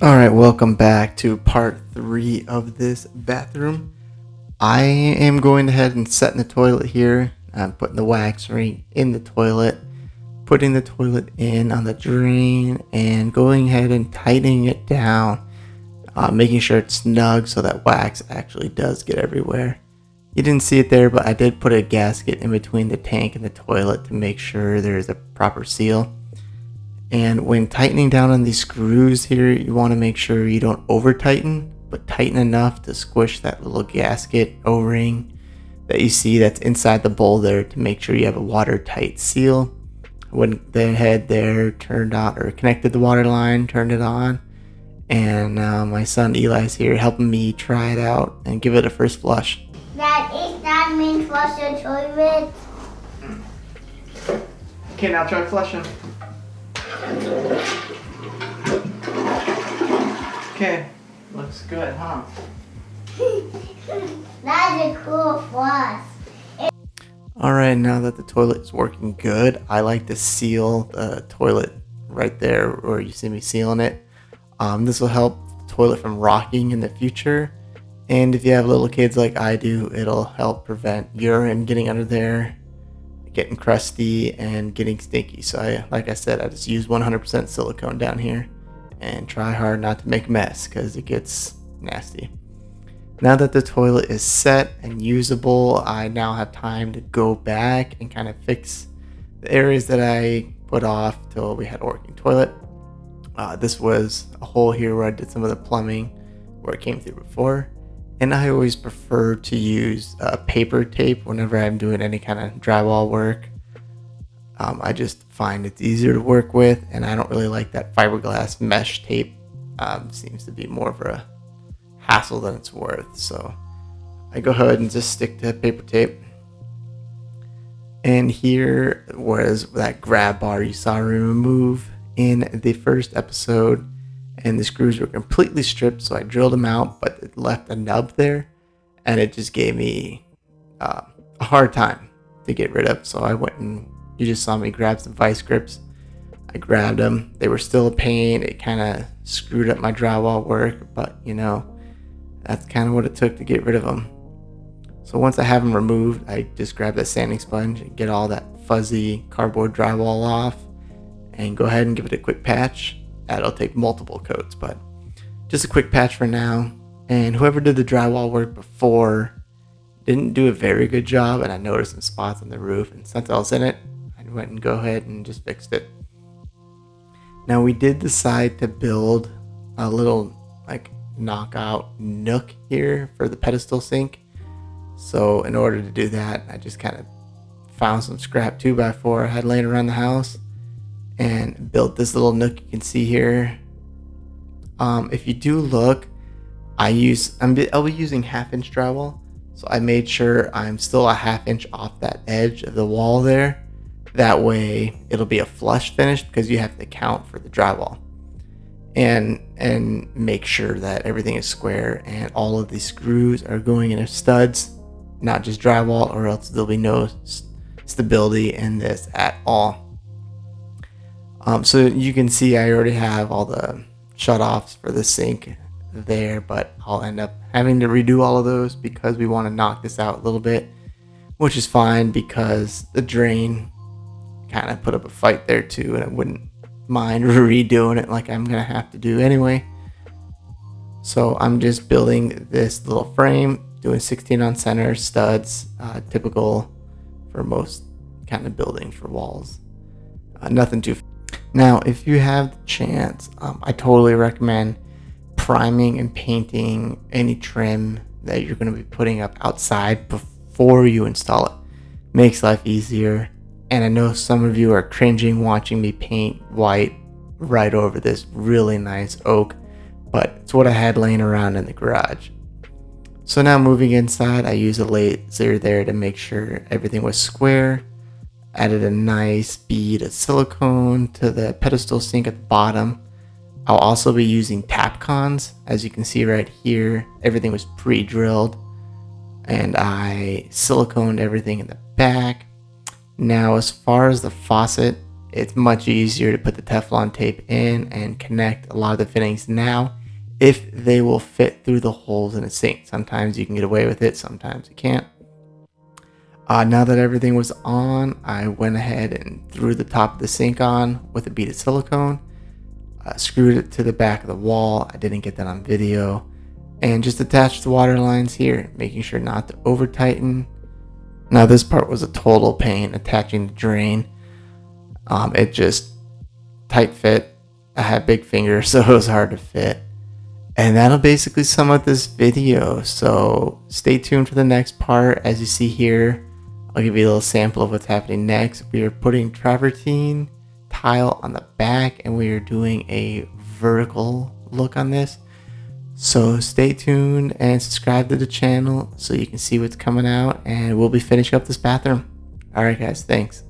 Alright, welcome back to part 3 of this bathroom. I am going ahead and setting the toilet here. I'm putting the wax ring in the toilet, putting the toilet in on the drain, and going ahead and tightening it down, making sure it's snug so that wax actually does get everywhere. You didn't see it there, but I did put a gasket in between the tank and the toilet to make sure there is a proper seal. And when tightening down on these screws here, you want to make sure you don't over tighten, but tighten enough to squish that little gasket O-ring that you see that's inside the bowl there to make sure you have a watertight seal. When the head there turned on or connected the water line, turned it on, and my son Eli's here helping me try it out and give it a first flush. That is not mean flush the toilet. Okay, now try flushing. Okay, looks good, huh? That's a cool flush. Alright, now that the toilet is working good, I like to seal the toilet right there where you see me sealing it. This will help the toilet from rocking in the future. And if you have little kids like I do, it'll help prevent urine getting under there, getting crusty, and getting stinky. So like I said, I just use 100% silicone down here and try hard not to make a mess because it gets nasty. Now that the toilet is set and usable, I now have time to go back and kind of fix the areas that I put off till we had a working toilet. This was a hole here where I did some of the plumbing where it came through before. And I always prefer to use paper tape whenever I'm doing any kind of drywall work. I just find it's easier to work with, and I don't really like that fiberglass mesh tape. Seems to be more of a hassle than it's worth. So I go ahead and just stick to paper tape. And here was that grab bar you saw me remove in the first episode. And the screws were completely stripped, so I drilled them out, but it left a nub there, and it just gave me a hard time to get rid of. So I went and you just saw me grab some vice grips. I grabbed them. They were still a pain. It kind of screwed up my drywall work, but you know, that's kind of what it took to get rid of them. So once I have them removed, I just grab that sanding sponge and get all that fuzzy cardboard drywall off and go ahead and give it a quick patch. That'll take multiple coats, but just a quick patch for now. And whoever did the drywall work before didn't do a very good job, and I noticed some spots on the roof, and since I was in it, I went and go ahead and just fixed it. Now we did decide to build a little like knockout nook here for the pedestal sink. So in order to do that, I just kind of found some scrap 2x4 I had laying around the house and built this little nook you can see here. If you do look, I'll be using 1/2-inch drywall, so I made sure I'm still a 1/2 inch off that edge of the wall there. That way it'll be a flush finish because you have to count for the drywall and make sure that everything is square and all of these screws are going into studs, not just drywall, or else there'll be no stability in this at all. So you can see I already have all the shutoffs for the sink there, but I'll end up having to redo all of those because we want to knock this out a little bit, which is fine because the drain kind of put up a fight there too, and I wouldn't mind redoing it like I'm going to have to do anyway. So I'm just building this little frame, doing 16 on center studs, typical for most kind of building for walls. Nothing too. Now, if you have the chance, I totally recommend priming and painting any trim that you're going to be putting up outside before you install it. Makes life easier. And I know some of you are cringing watching me paint white right over this really nice oak, but it's what I had laying around in the garage. So now moving inside, I use a laser there to make sure everything was square. Added a nice bead of silicone to the pedestal sink at the bottom. I'll also be using Tapcons. As you can see right here, everything was pre-drilled, and I siliconed everything in the back. Now as far as the faucet, it's much easier to put the Teflon tape in and connect a lot of the fittings now if they will fit through the holes in the sink. Sometimes you can get away with it, sometimes you can't. Now that everything was on, I went ahead and threw the top of the sink on with a bead of silicone, screwed it to the back of the wall. I didn't get that on video, and just attached the water lines here, making sure not to over tighten. Now this part was a total pain, attaching the drain. It just tight fit. I had big fingers, so it was hard to fit. And that'll basically sum up this video. So stay tuned for the next part. As you see here, I'll give you a little sample of what's happening next. We are putting travertine tile on the back, and we are doing a vertical look on this. So stay tuned and subscribe to the channel so you can see what's coming out, and we'll be finishing up this bathroom. Alright guys, thanks.